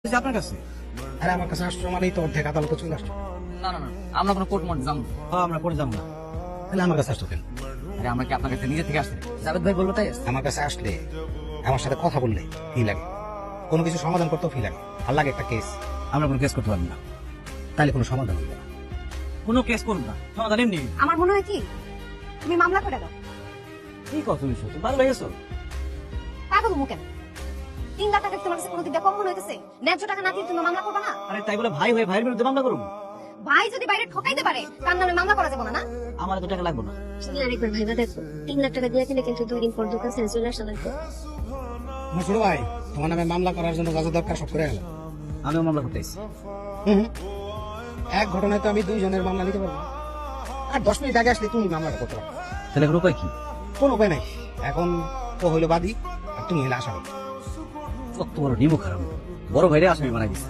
আপনার কাছে? আরে আমার কাছে আসছো মানেই তো অর্ধেক আদালতে চলে আসছো। না না না, আমরা কোনো কোর্ট মোট যাবো। হ্যাঁ, আমরা করে যাবো না। তাহলে আমার কাছে আসছো কেন? আরে আমরা কি আপনার কাছে নিজে থেকে আসছি? জাভেদ ভাই বললো তাই আসছি। আমার কাছে আসলে আমার সাথে কথা বললে ফি লাগে, কোনো কিছু সমাধান করতেও ফি লাগে, আর লাগে একটা কেস। আমরা কোনো কেস করতে পারবো না। তাহলে কোনো সমাধান হবে না। কোনো কেস করবো না, সমাধান এমনি। আমার মনে হয় কি তুমি মামলা করে দাও। কি কথা তুমি শুনছো? ভালো লেগেছো? পাগল মুখে 3 লাখ টাকা তোমার কাছে কোনোদিন কম মনে হইতেছে? ন্যায্য টাকা না দিয়ে তুমি মামলা করবে না? আরে তাই বলে ভাই হয়ে ভাইয়ের বিরুদ্ধে মামলা করুন? ভাই যদি বাইরে ঠকাইতে পারে তার নামে মামলা করা যাবে না? আমার এত টাকা লাগবে না। তুমি আরেকবার ভাইবা দেখো, 3 লাখ টাকা দিয়ে দিলে কিন্তু 2 দিন পর দোকান ছেড়ে চলে আসা লাগবে। ছোট ভাই, তোমার নামে মামলা করার জন্য যা যা দরকার সব করে গেল। আমিও মামলা করতে এসেছি। এক ঘটনায় তো আমি 2 জনের মামলা নিতে পারবো, আর 10 মিনিট আগে আসলে তুমি মামলাটা করতে পারো। তাহলে এর উপায় কি? কোনো উপায় নাই, এখন ও হইলো বাদী আর তুমি হইলে আসামি। কত বড় নিমু খারাপ, বড় ভাইরে আসামি বানাই দিচ্ছে।